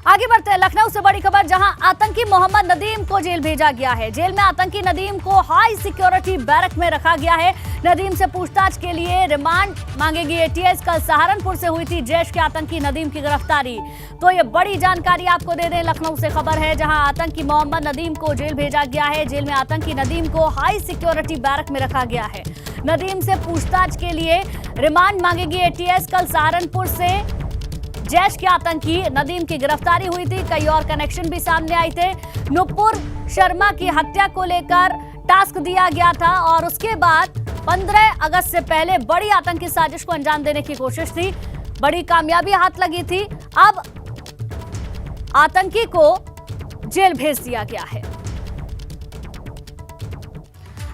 आगे बढ़ते हैं लखनऊ से बड़ी खबर, जहां आतंकी मोहम्मद नदीम को जेल भेजा गया है। जेल में आतंकी नदीम को हाई सिक्योरिटी बैरक में रखा गया है। नदीम से पूछताछ के लिए रिमांड मांगेगी एटीएस। कल सहारनपुर से हुई थी जैश के आतंकी नदीम की गिरफ्तारी। तो ये बड़ी जानकारी आपको दे दें, लखनऊ से खबर है जहां आतंकी मोहम्मद नदीम को जेल भेजा गया है। जेल में आतंकी नदीम को हाई सिक्योरिटी बैरक में रखा गया है। नदीम से पूछताछ के लिए रिमांड मांगेगी एटीएस। कल सहारनपुर से जैश के आतंकी नदीम की गिरफ्तारी हुई थी। कई और कनेक्शन भी सामने आए थे। नुपुर शर्मा की हत्या को लेकर टास्क दिया गया था और उसके बाद 15 अगस्त से पहले बड़ी आतंकी साजिश को अंजाम देने की कोशिश थी। बड़ी कामयाबी हाथ लगी थी। अब आतंकी को जेल भेज दिया गया है।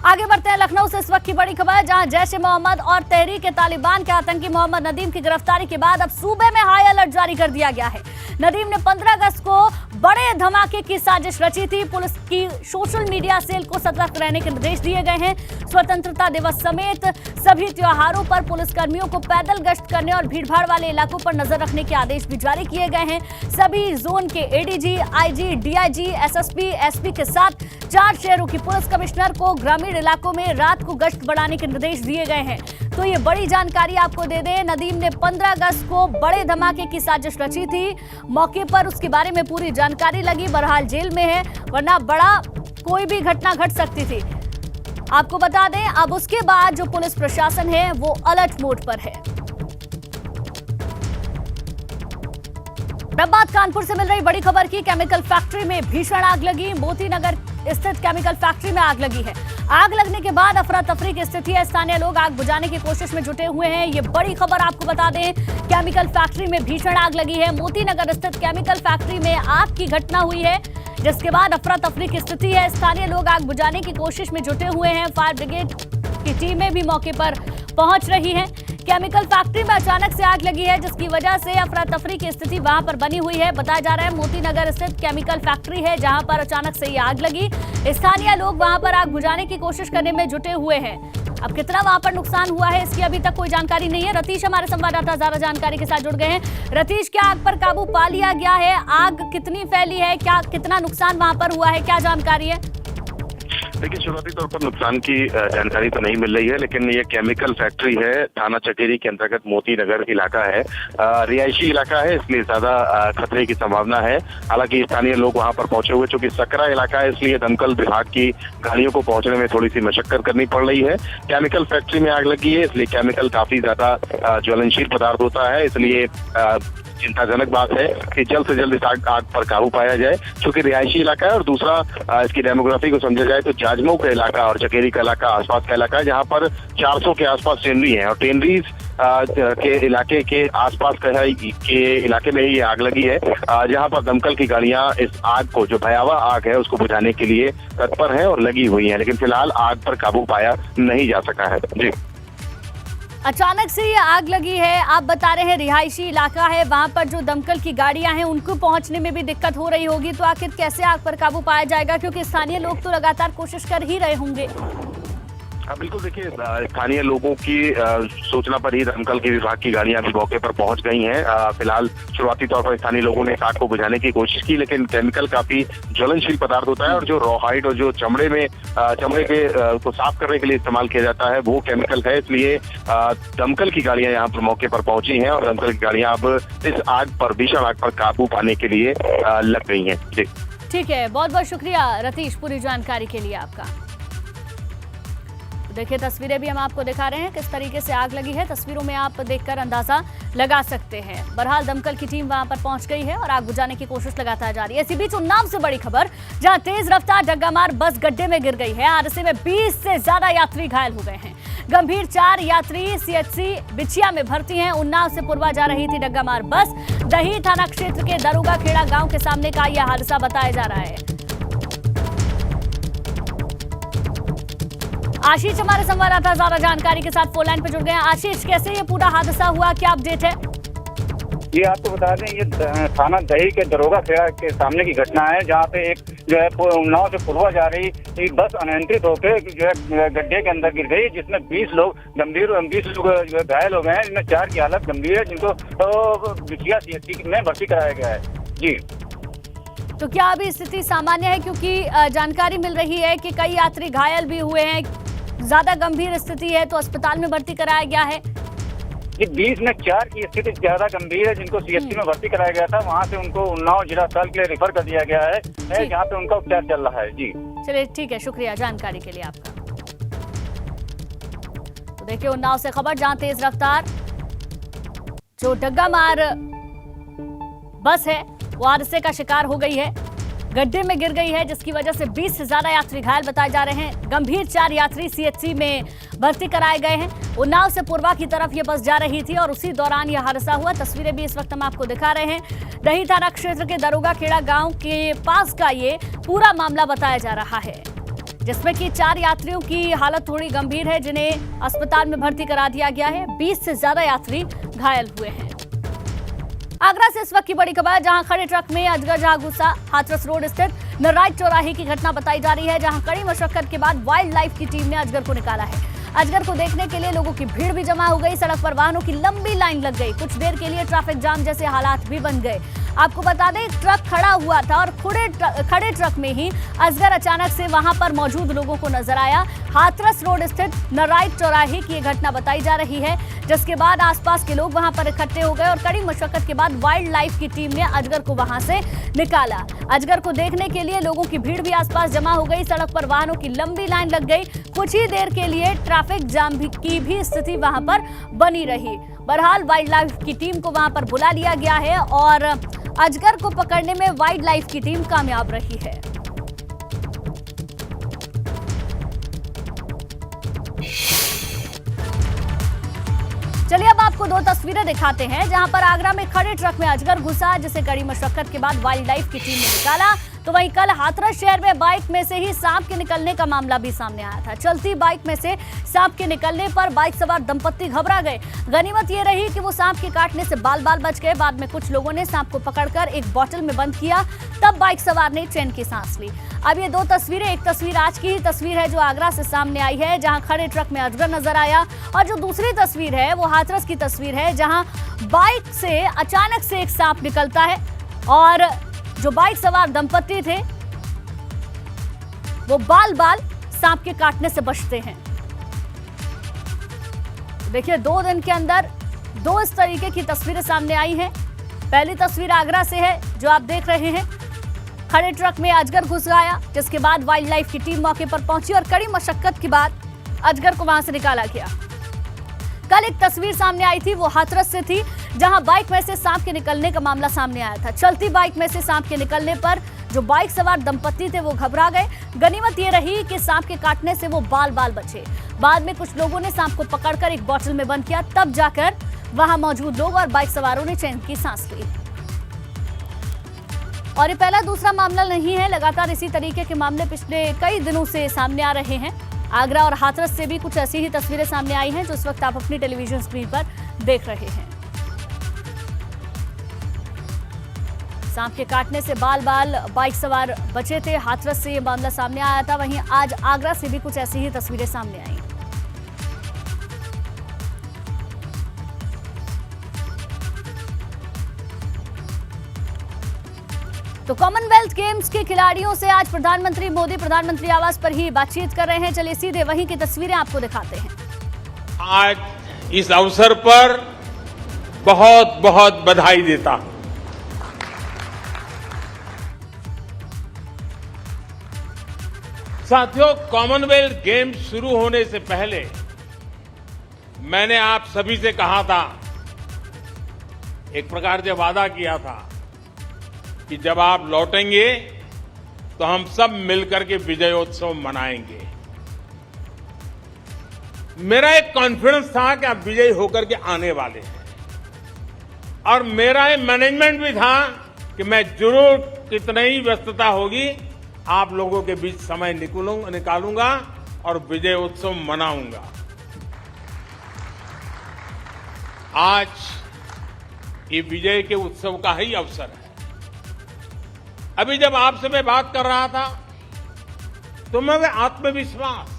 आगे बढ़ते हैं लखनऊ से इस वक्त की बड़ी खबर, जहां जैश-ए-मोहम्मद और तहरीक-ए-तालिबान के आतंकी मोहम्मद नदीम की गिरफ्तारी के बाद अब सूबे में हाई अलर्ट जारी कर दिया गया है। नदीम ने 15 अगस्त को बड़े धमाके की साजिश रची थी। पुलिस की सोशल मीडिया सेल को सतर्क रहने के निर्देश दिए गए हैं। स्वतंत्रता दिवस समेत सभी त्योहारों पर पुलिसकर्मियों को पैदल गश्त करने और भीड़भाड़ वाले इलाकों पर नजर रखने के आदेश भी जारी किए गए हैं। सभी जोन के ADG, IG, DIG, SSP, SP के साथ 4 शहरों की पुलिस कमिश्नर को ग्रामीण इलाकों में रात को गश्त बढ़ाने के निर्देश दिए गए हैं। तो ये बड़ी जानकारी आपको दे दें, नदीम ने 15 अगस्त को बड़े धमाके की साजिश रची थी। मौके पर उसके बारे में पूरी जानकारी लगी। बहरहाल जेल में है, वरना बड़ा कोई भी घटना घट सकती थी। आपको बता दें, अब उसके बाद जो पुलिस प्रशासन है वो अलर्ट मोड पर है। अब बात कानपुर से मिल रही बड़ी खबर की, केमिकल फैक्ट्री में भीषण आग लगी। मोती नगर स्थित केमिकल फैक्ट्री में आग लगी है। आग लगने के बाद अफरा तफरी की स्थिति है। स्थानीय लोग आग बुझाने की कोशिश में जुटे हुए हैं। ये बड़ी खबर आपको बता दें, केमिकल फैक्ट्री में भीषण आग लगी है। मोती नगर स्थित केमिकल फैक्ट्री में आग की घटना हुई है, जिसके बाद अफरा तफरी की स्थिति है। स्थानीय लोग आग बुझाने की कोशिश में जुटे हुए हैं। फायर ब्रिगेड की टीमें भी मौके पर पहुंच रही हैं। केमिकल फैक्ट्री में अचानक से आग लगी है, जिसकी वजह से अफरा तफरी की स्थिति वहां पर बनी हुई है। बताया जा रहा है मोती नगर स्थित केमिकल फैक्ट्री है, जहां पर अचानक से ये आग लगी। स्थानीय लोग वहां पर आग बुझाने की कोशिश करने में जुटे हुए हैं। अब कितना वहां पर नुकसान हुआ है, इसकी अभी तक कोई जानकारी नहीं है। रतीश हमारे संवाददाता ज्यादा जानकारी के साथ जुड़ गए हैं। रतीश, क्या आग पर काबू पा लिया गया है? आग कितनी फैली है, क्या कितना नुकसान वहां पर हुआ है, क्या जानकारी है? देखिए, शुरुआती तौर पर नुकसान की जानकारी तो नहीं मिल रही है, लेकिन ये केमिकल फैक्ट्री है, थाना चकेरी के अंतर्गत मोती नगर इलाका है। रिहायशी इलाका है, इसलिए ज्यादा खतरे की संभावना है। हालांकि स्थानीय लोग वहां पर पहुंचे हुए, चूंकि सकरा इलाका है, इसलिए दमकल विभाग की गाड़ियों को पहुंचने में थोड़ी सी मशक्कत करनी पड़ रही है। केमिकल फैक्ट्री में आग लगी है, इसलिए केमिकल काफी ज्यादा ज्वलनशील पदार्थ होता है, इसलिए चिंताजनक बात है कि जल्द से जल्द इस आग पर काबू पाया जाए। चूंकि रिहायशी इलाका है और दूसरा इसकी डेमोग्राफी को समझा जाए तो जाजमऊ का इलाका और चकेरी का इलाका आसपास का इलाका है, जहां पर 400 के आसपास टेनरी है और टेनरीज के इलाके के आसपास के इलाके में ही ये आग लगी है, जहां पर दमकल की गाड़ियां इस आग को, जो भयावह आग है, उसको बुझाने के लिए तत्पर है और लगी हुई है, लेकिन फिलहाल आग पर काबू पाया नहीं जा सका है। जी, अचानक से ये आग लगी है, आप बता रहे हैं रिहायशी इलाका है, वहां पर जो दमकल की गाड़ियां हैं उनको पहुंचने में भी दिक्कत हो रही होगी। तो आखिर कैसे आग पर काबू पाया जाएगा, क्योंकि स्थानीय लोग तो लगातार कोशिश कर ही रहे होंगे। बिल्कुल, देखिए, स्थानीय लोगों की सूचना पर ही दमकल के विभाग की गाड़ियां भी मौके पर पहुंच गई हैं। फिलहाल शुरुआती तौर पर स्थानीय लोगों ने आग को बुझाने की कोशिश की, लेकिन केमिकल काफी ज्वलनशील पदार्थ होता है और जो रॉहाइड और जो चमड़े के को साफ करने के लिए इस्तेमाल किया जाता है वो केमिकल है, इसलिए दमकल की गाड़ियां यहाँ पर मौके पर पहुंची हैं और दमकल की गाड़ियां अब इस आग पर, भीषण आग पर काबू पाने के लिए लग गई हैं। जी, ठीक है, बहुत बहुत शुक्रिया रतीश पूरी जानकारी के लिए आपका। देखिए, तस्वीरें भी हम आपको दिखा रहे हैं किस तरीके से आग लगी है। तस्वीरों में आप देखकर अंदाजा लगा सकते हैं। बहरहाल दमकल की टीम वहां पर पहुंच गई है और आग बुझाने की कोशिश लगातार जारी है। इसी बीच उन्नाव से बड़ी खबर, जहां तेज रफ्तार डग्गामार बस गड्ढे में गिर गई है। हादसे में 20 से ज्यादा यात्री घायल हो गए हैं। गंभीर 4 यात्री सीएचसी बिछिया में भर्ती हैं। उन्नाव से पूर्वा जा रही थी डग्गामार बस। दही थाना क्षेत्र के दरोगा खेड़ा गांव के सामने का यह हादसा बताया जा रहा है। आशीष हमारे संवाददाता ज्यादा जानकारी के साथ फोन लाइन पर जुड़ गए हैं। आशीष, कैसे ये पूरा हादसा हुआ, क्या अपडेट है? ये आपको बता दें, ये थाना दही के दरोगा खेड़ा के सामने की घटना है, जहाँ पे एक जो है उन्नाव से पूर्वा जा रही एक बस अनियंत्रित होकर जो है गड्ढे के अंदर गिर गई, जिसमें 20 लोग जो है घायल हो गए हैं, जिनमें 4 की हालत गंभीर है, जिनको बिछिया सीएचसी में भर्ती कराया गया है। जी। तो क्या अभी स्थिति सामान्य है, क्योंकि जानकारी मिल रही है कि कई यात्री घायल भी हुए हैं, ज्यादा गंभीर स्थिति है तो अस्पताल में भर्ती कराया गया है। जी, 20 में 4 की स्थिति ज्यादा गंभीर है, जिनको सीएचसी में भर्ती कराया गया था, वहां से उनको उन्नाव जिला अस्पताल के लिए रेफर कर दिया गया है, जहाँ पे उनका उपचार चल रहा है। जी चलिए ठीक है, शुक्रिया जानकारी के लिए आपका। तो देखिए उन्नाव से खबर, जहां तेज रफ्तार जो डग्गा मार बस है वो हादसे का शिकार हो गई है, गड्ढे में गिर गई है, जिसकी वजह से 20 से ज्यादा यात्री घायल बताए जा रहे हैं। गंभीर 4 यात्री सीएचसी में भर्ती कराए गए हैं। उन्नाव से पूर्वा की तरफ ये बस जा रही थी और उसी दौरान यह हादसा हुआ। तस्वीरें भी इस वक्त हम आपको दिखा रहे हैं। दही थाना क्षेत्र के दरोगा खेड़ा गांव के पास का ये पूरा मामला बताया जा रहा है, जिसमें कि 4 यात्रियों की हालत थोड़ी गंभीर है, जिन्हें अस्पताल में भर्ती करा दिया गया है। 20 से ज्यादा यात्री घायल हुए हैं। आगरा से इस वक्त की बड़ी खबर, जहां खड़े ट्रक में अजगर जा घुसा। हाथरस रोड स्थित नराइट चौराहे की घटना बताई जा रही है, जहां कड़ी मशक्कत के बाद वाइल्ड लाइफ की टीम ने अजगर को निकाला है। अजगर को देखने के लिए लोगों की भीड़ भी जमा हो गई। सड़क पर वाहनों की लंबी लाइन लग गई। कुछ देर के लिए ट्रैफिक जाम जैसे हालात भी बन गए। आपको बता दें, ट्रक खड़ा हुआ था और खड़े ट्रक में ही अजगर अचानक से वहां पर मौजूद लोगों को नजर आया। हाथरस रोड स्थित नराइट चौराहे की ये घटना बताई जा रही है, जिसके बाद आसपास के लोग वहां पर इकट्ठे हो गए और कड़ी मशक्कत के बाद वाइल्ड लाइफ की टीम ने अजगर को वहां से निकाला। अजगर को देखने के लिए लोगों की भीड़ भी आसपास जमा हो गई। सड़क पर वाहनों की लंबी लाइन लग गई। कुछ ही देर के लिए ट्रैफिक जाम की भी स्थिति वहां पर बनी रही। बहरहाल वाइल्ड लाइफ की टीम को वहां पर बुला लिया गया है और अजगर को पकड़ने में वाइल्ड लाइफ की टीम कामयाब रही है। चलिए अब आपको 2 तस्वीरें दिखाते हैं, जहां पर आगरा में खड़े ट्रक में अजगर घुसा, जिसे कड़ी मशक्कत के बाद वाइल्ड लाइफ की टीम ने निकाला। तो वहीं कल हाथरस शहर में बाइक में से ही सांप के निकलने का मामला भी सामने आया था। चलती बाइक में से सांप के निकलने पर बाइक सवार दंपत्ति घबरा गए। गनीमत ये रही कि वो सांप के काटने से बाल बाल बच गए। बाद में कुछ लोगों ने सांप को पकड़कर एक बोतल में बंद किया, तब बाइक सवार ने चैन की सांस ली। अब ये 2 तस्वीरें, एक तस्वीर आज की ही तस्वीर है जो आगरा से सामने आई है, जहां खड़े ट्रक में अजगर नजर आया, और जो दूसरी तस्वीर है वो हाथरस की तस्वीर है, जहां बाइक से अचानक से एक सांप निकलता है और जो बाइक सवार दंपत्ति थे वो बाल बाल सांप के काटने से बचते हैं। देखिए 2 दिन के अंदर 2 इस तरीके की तस्वीरें सामने आई हैं। पहली तस्वीर आगरा से है जो आप देख रहे हैं। खड़े ट्रक में अजगर घुस गया, जिसके बाद वाइल्ड लाइफ की टीम मौके पर पहुंची और कड़ी मशक्कत के बाद अजगर को वहां से निकाला गया। कल एक तस्वीर सामने आई थी, वो हाथरस से थी, जहां बाइक में से सांप के निकलने का मामला सामने आया था। चलती बाइक में से सांप के निकलने पर जो बाइक सवार दंपत्ति थे वो घबरा गए। गनीमत ये रही कि सांप के काटने से वो बाल बाल बचे। बाद में कुछ लोगों ने सांप को पकड़कर एक बोतल में बंद किया, तब जाकर वहां मौजूद लोग और बाइक सवारों ने चैन की सांस ली। और ये पहला दूसरा मामला नहीं है, लगातार इसी तरीके के मामले पिछले कई दिनों से सामने आ रहे हैं। आगरा और हाथरस से भी कुछ ऐसी ही तस्वीरें सामने आई हैं जो इस वक्त आप अपनी टेलीविजन स्क्रीन पर देख रहे हैं। सांप के काटने से बाल बाल बाइक सवार बचे थे। हाथरस से ये मामला सामने आया था। वहीं आज आगरा से भी कुछ ऐसी ही तस्वीरें सामने आई। तो कॉमनवेल्थ गेम्स के खिलाड़ियों से आज प्रधानमंत्री मोदी प्रधानमंत्री आवास पर ही बातचीत कर रहे हैं। चलिए सीधे वहीं की तस्वीरें आपको दिखाते हैं। आज इस अवसर पर बहुत बहुत बधाई देता हूं। साथियों, कॉमनवेल्थ गेम्स शुरू होने से पहले मैंने आप सभी से कहा था, एक प्रकार से वादा किया था कि जब आप लौटेंगे तो हम सब मिलकर के विजयोत्सव मनाएंगे। मेरा एक कॉन्फिडेंस था कि आप विजयी होकर के आने वाले हैं और मेरा एक मैनेजमेंट भी था कि मैं जरूर कितनी ही व्यस्तता होगी आप लोगों के बीच समय निकालूंगा और विजयोत्सव मनाऊंगा। आज ये विजय के उत्सव का ही अवसर है। अभी जब आपसे मैं बात कर रहा था तो मैं वो आत्मविश्वास,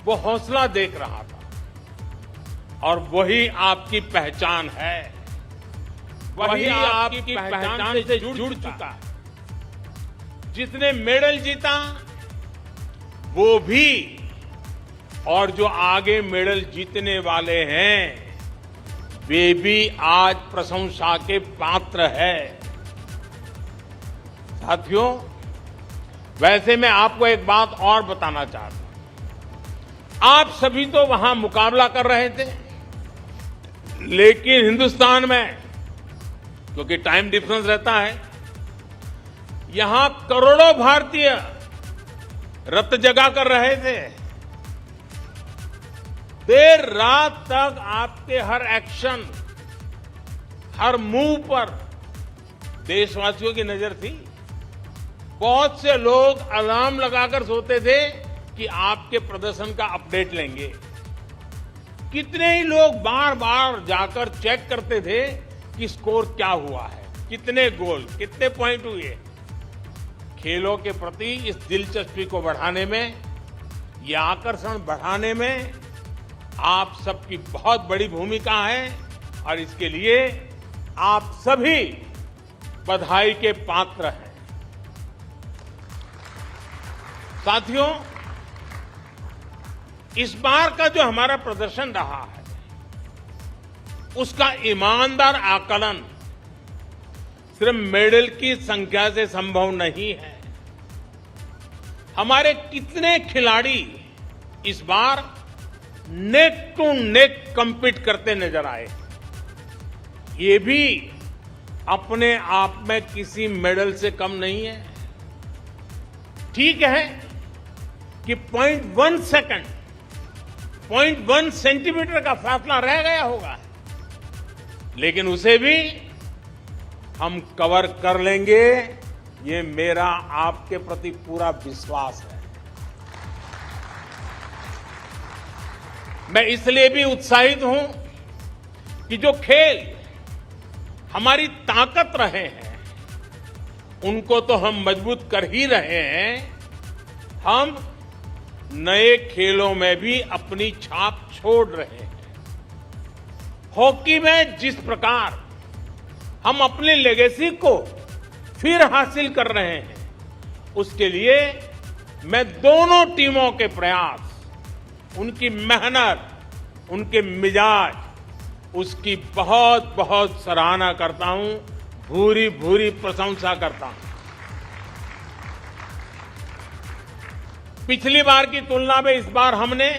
वो हौसला देख रहा था और वही आपकी पहचान है, वही आपकी पहचान से जुड़ चुका है। जिसने मेडल जीता वो भी, और जो आगे मेडल जीतने वाले हैं वे भी आज प्रशंसा के पात्र है। साथियों, वैसे मैं आपको एक बात और बताना चाहता हूं। आप सभी तो वहां मुकाबला कर रहे थे, लेकिन हिंदुस्तान में क्योंकि टाइम डिफरेंस रहता है, यहां करोड़ों भारतीय रत जगा कर रहे थे। देर रात तक आपके हर एक्शन, हर मूव पर देशवासियों की नजर थी। बहुत से लोग अलार्म लगाकर सोते थे कि आपके प्रदर्शन का अपडेट लेंगे। कितने ही लोग बार बार जाकर चेक करते थे कि स्कोर क्या हुआ है, कितने गोल, कितने पॉइंट हुए। खेलों के प्रति इस दिलचस्पी को बढ़ाने में, ये आकर्षण बढ़ाने में आप सबकी बहुत बड़ी भूमिका है और इसके लिए आप सभी बधाई के पात्र हैं। साथियों, इस बार का जो हमारा प्रदर्शन रहा है उसका ईमानदार आकलन सिर्फ मेडल की संख्या से संभव नहीं है। हमारे कितने खिलाड़ी इस बार नेक टू नेक कम्पीट करते नजर आए, ये भी अपने आप में किसी मेडल से कम नहीं है। ठीक है कि 0.1 सेकंड, 0.1 सेंटीमीटर का फासला रह गया होगा, लेकिन उसे भी हम कवर कर लेंगे, ये मेरा आपके प्रति पूरा विश्वास है। मैं इसलिए भी उत्साहित हूं कि जो खेल हमारी ताकत रहे हैं उनको तो हम मजबूत कर ही रहे हैं, हम नए खेलों में भी अपनी छाप छोड़ रहे हैं। हॉकी में जिस प्रकार हम अपनी लेगेसी को फिर हासिल कर रहे हैं, उसके लिए मैं दोनों टीमों के प्रयास, उनकी मेहनत, उनके मिजाज, उसकी बहुत बहुत सराहना करता हूं, भूरी भूरी प्रशंसा करता हूं। पिछली बार की तुलना में इस बार हमने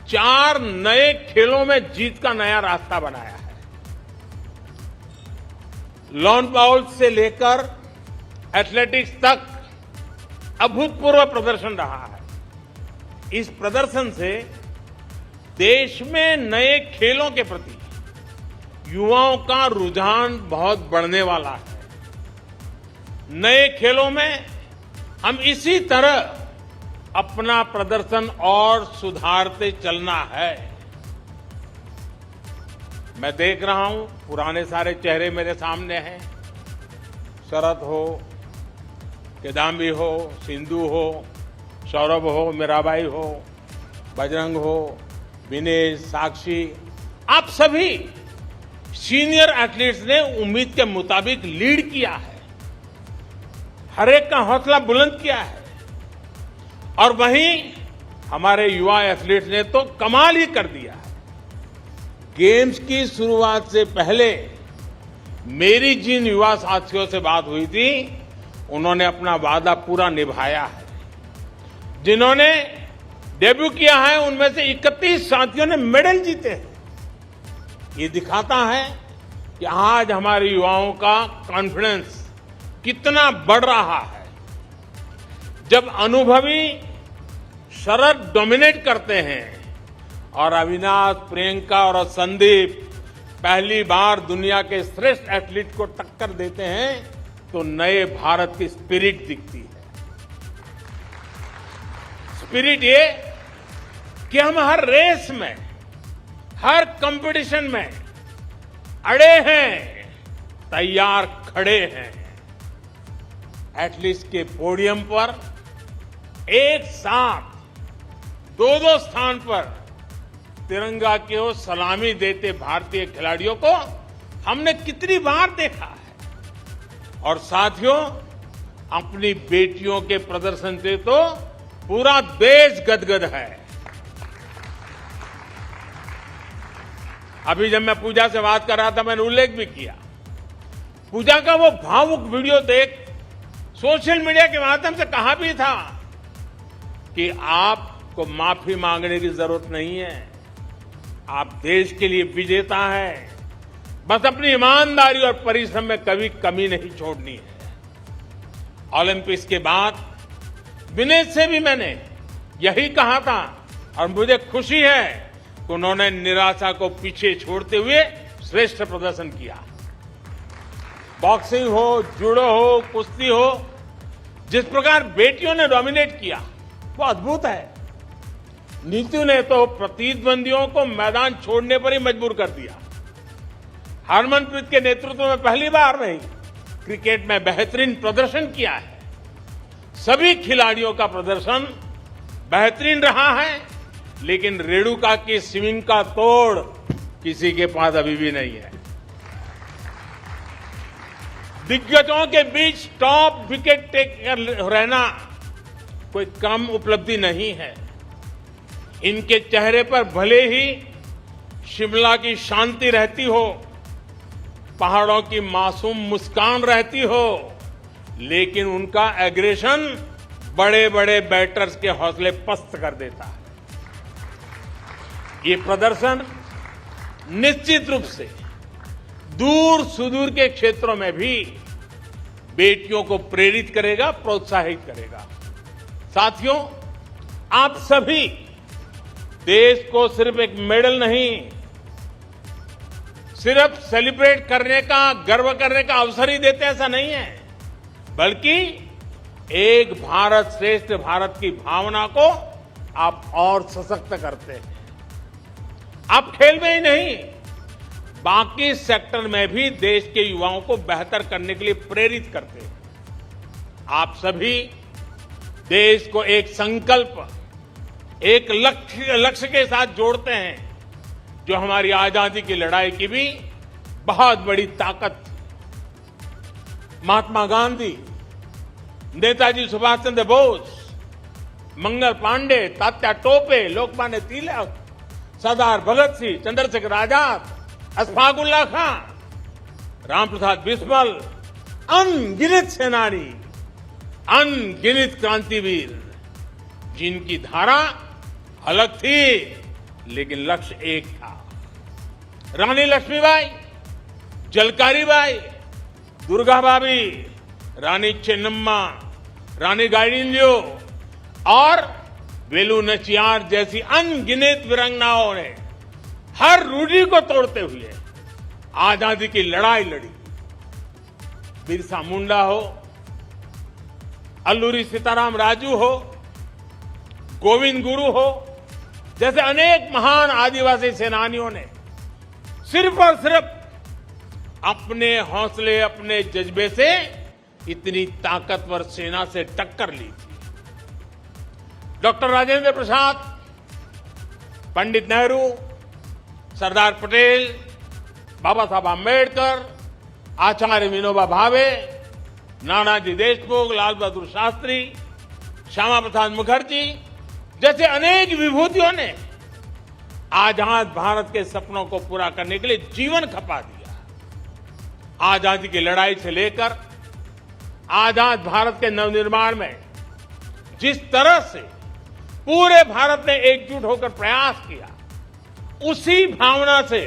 4 नए खेलों में जीत का नया रास्ता बनाया है। लॉन बाउल्स से लेकर एथलेटिक्स तक अभूतपूर्व प्रदर्शन रहा है। इस प्रदर्शन से देश में नए खेलों के प्रति युवाओं का रुझान बहुत बढ़ने वाला है। नए खेलों में हम इसी तरह अपना प्रदर्शन और सुधारते चलना है। मैं देख रहा हूं पुराने सारे चेहरे मेरे सामने हैं। शरद हो, किदाम्बी हो, सिंधु हो, सौरभ हो, मीराबाई हो, बजरंग हो, विनेश, साक्षी, आप सभी सीनियर एथलीट्स ने उम्मीद के मुताबिक लीड किया है, हर एक का हौसला बुलंद किया है। और वहीं हमारे युवा एथलीट्स ने तो कमाल ही कर दिया है। गेम्स की शुरुआत से पहले मेरी जिन युवा साथियों से बात हुई थी, उन्होंने अपना वादा पूरा निभाया है। जिन्होंने डेब्यू किया है उनमें से 31 साथियों ने मेडल जीते हैं। ये दिखाता है कि आज हमारे युवाओं का कॉन्फिडेंस कितना बढ़ रहा है। जब अनुभवी शरद डोमिनेट करते हैं और अविनाश, प्रियंका और संदीप पहली बार दुनिया के श्रेष्ठ एथलीट को टक्कर देते हैं, तो नए भारत की स्पिरिट दिखती है। स्पिरिट ये कि हम हर रेस में, हर कंपटीशन में अड़े हैं, तैयार खड़े हैं। एथलीट्स के पोडियम पर एक साथ 2-2 स्थान पर तिरंगा की ओर सलामी देते भारतीय खिलाड़ियों को हमने कितनी बार देखा है। और साथियों, अपनी बेटियों के प्रदर्शन से तो पूरा देश गदगद है। अभी जब मैं पूजा से बात कर रहा था, मैंने उल्लेख भी किया, पूजा का वो भावुक वीडियो देख सोशल मीडिया के माध्यम से कहा भी था कि आपको माफी मांगने की जरूरत नहीं है, आप देश के लिए विजेता हैं, बस अपनी ईमानदारी और परिश्रम में कभी कमी नहीं छोड़नी है। ओलंपिक्स के बाद विनेश से भी मैंने यही कहा था और मुझे खुशी है कि उन्होंने निराशा को पीछे छोड़ते हुए श्रेष्ठ प्रदर्शन किया। बॉक्सिंग हो, जूडो हो, कुश्ती हो, जिस प्रकार बेटियों ने डोमिनेट किया वो अद्भुत है। नीतू ने तो प्रतिद्वंदियों को मैदान छोड़ने पर ही मजबूर कर दिया। हरमनप्रीत के नेतृत्व में पहली बार नहीं, क्रिकेट में बेहतरीन प्रदर्शन किया है। सभी खिलाड़ियों का प्रदर्शन बेहतरीन रहा है, लेकिन रेणुका की स्विंग का तोड़ किसी के पास अभी भी नहीं है। दिग्गजों के बीच टॉप विकेट टेकर रहना कोई कम उपलब्धि नहीं है। इनके चेहरे पर भले ही शिमला की शांति रहती हो, पहाड़ों की मासूम मुस्कान रहती हो, लेकिन उनका एग्रेशन बड़े बड़े बैटर्स के हौसले पस्त कर देता है। ये प्रदर्शन निश्चित रूप से दूर सुदूर के क्षेत्रों में भी बेटियों को प्रेरित करेगा, प्रोत्साहित करेगा। साथियों, आप सभी देश को सिर्फ एक मेडल नहीं, सिर्फ सेलिब्रेट करने का, गर्व करने का अवसर ही देते, ऐसा नहीं है, बल्कि एक भारत श्रेष्ठ भारत की भावना को आप और सशक्त करते हैं। आप खेल में ही नहीं, बाकी सेक्टर में भी देश के युवाओं को बेहतर करने के लिए प्रेरित करते हैं। आप सभी देश को एक संकल्प, एक लक्ष्य के साथ जोड़ते हैं, जो हमारी आजादी की लड़ाई की भी बहुत बड़ी ताकत थी। महात्मा गांधी, नेताजी सुभाष चंद्र बोस, मंगल पांडे, तात्या टोपे, लोकमान्य तिलक, सरदार भगत सिंह, चंद्रशेखर आजाद, अशफाक उल्लाह खां, रामप्रसाद बिस्मिल, अनगिनत सेनानी, अनगिनत क्रांतिवीर, जिनकी धारा अलग थी लेकिन लक्ष्य एक था। रानी लक्ष्मीबाई, झलकारी बाई, दुर्गा भाभी, रानी चेन्नम्मा, रानी गाइडिंलियो और वेलु नचियार जैसी अनगिनत वीरांगनाओं ने हर रूढ़ी को तोड़ते हुए आजादी की लड़ाई लड़ी। बिरसा मुंडा हो, अल्लूरी सीताराम राजू हो, गोविंद गुरु हो, जैसे अनेक महान आदिवासी सेनानियों ने सिर्फ और सिर्फ अपने हौसले, अपने जज्बे से इतनी ताकतवर सेना से टक्कर ली थी। डॉक्टर राजेंद्र प्रसाद, पंडित नेहरू, सरदार पटेल, बाबा साहब आंबेडकर, आचार्य विनोबा भावे, नानाजी देशमुख, लाल बहादुर शास्त्री, श्यामा प्रसाद मुखर्जी जैसे अनेक विभूतियों ने आजाद भारत के सपनों को पूरा करने के लिए जीवन खपा दिया। आजादी की लड़ाई से लेकर आजाद भारत के नवनिर्माण में जिस तरह से पूरे भारत ने एकजुट होकर प्रयास किया, उसी भावना से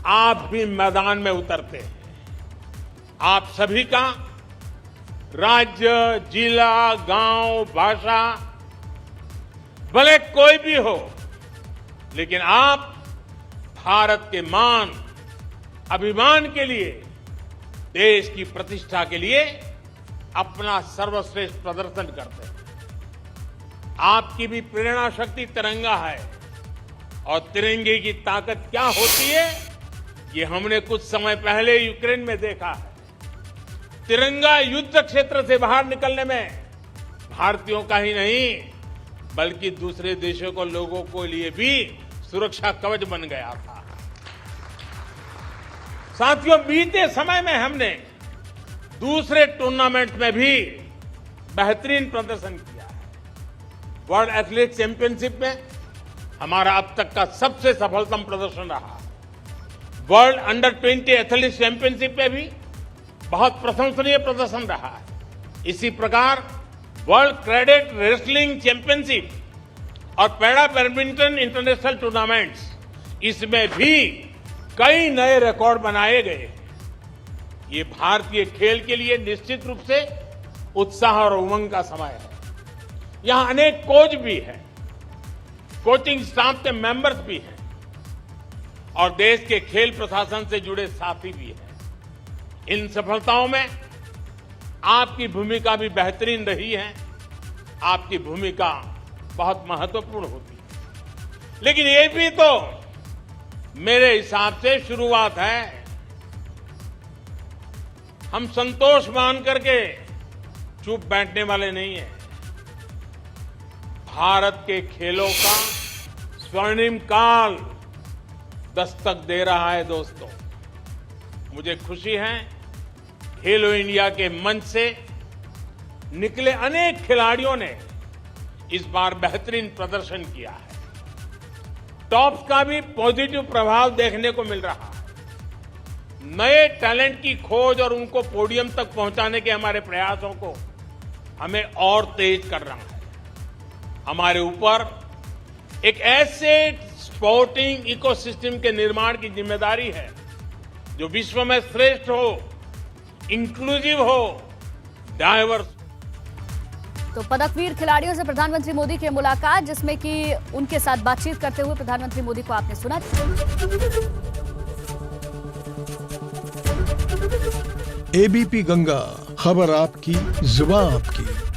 आप भी मैदान में उतरते हैं। आप सभी का राज्य, जिला, गांव, भाषा भले कोई भी हो, लेकिन आप भारत के मान, अभिमान के लिए, देश की प्रतिष्ठा के लिए अपना सर्वश्रेष्ठ प्रदर्शन करते हैं। आपकी भी प्रेरणा शक्ति तिरंगा है, और तिरंगे की ताकत क्या होती है, ये हमने कुछ समय पहले यूक्रेन में देखा है। तिरंगा युद्ध क्षेत्र से बाहर निकलने में भारतीयों का ही नहीं, बल्कि दूसरे देशों को, लोगों के लिए भी सुरक्षा कवच बन गया था। साथियों, बीते समय में हमने दूसरे टूर्नामेंट में भी बेहतरीन प्रदर्शन किया है। वर्ल्ड एथलेटिक्स चैंपियनशिप में हमारा अब तक का सबसे सफलतम प्रदर्शन रहा। वर्ल्ड अंडर 20 एथलेटिक्स चैंपियनशिप में भी बहुत प्रशंसनीय प्रदर्शन रहा है। इसी प्रकार वर्ल्ड कैडेट रेसलिंग चैंपियनशिप और पैरा बैडमिंटन इंटरनेशनल टूर्नामेंट्स, इसमें भी कई नए रिकॉर्ड बनाए गए। ये भारतीय खेल के लिए निश्चित रूप से उत्साह और उमंग का समय है। यहां अनेक कोच भी हैं, कोचिंग स्टाफ के मेंबर्स भी हैं और देश के खेल प्रशासन से जुड़े साथी भी हैं। इन सफलताओं में आपकी भूमिका भी बेहतरीन रही है। आपकी भूमिका बहुत महत्वपूर्ण होती है, लेकिन ये भी तो मेरे हिसाब से शुरुआत है। हम संतोष मान करके चुप बैठने वाले नहीं हैं। भारत के खेलों का स्वर्णिम काल दस्तक दे रहा है। दोस्तों, मुझे खुशी है खेलो इंडिया के मंच से निकले अनेक खिलाड़ियों ने इस बार बेहतरीन प्रदर्शन किया है। टॉप्स का भी पॉजिटिव प्रभाव देखने को मिल रहा है। नए टैलेंट की खोज और उनको पोडियम तक पहुंचाने के हमारे प्रयासों को हमें और तेज कर रहा है। हमारे ऊपर एक ऐसे स्पोर्टिंग इकोसिस्टम के निर्माण की जिम्मेदारी है जो विश्व में श्रेष्ठ हो, इंक्लूसिव हो, डाइवर्स। तो पदकवीर खिलाड़ियों से प्रधानमंत्री मोदी की मुलाकात, जिसमें कि उनके साथ बातचीत करते हुए प्रधानमंत्री मोदी को आपने सुना। एबीपी गंगा, खबर आपकी, जुबान आपकी।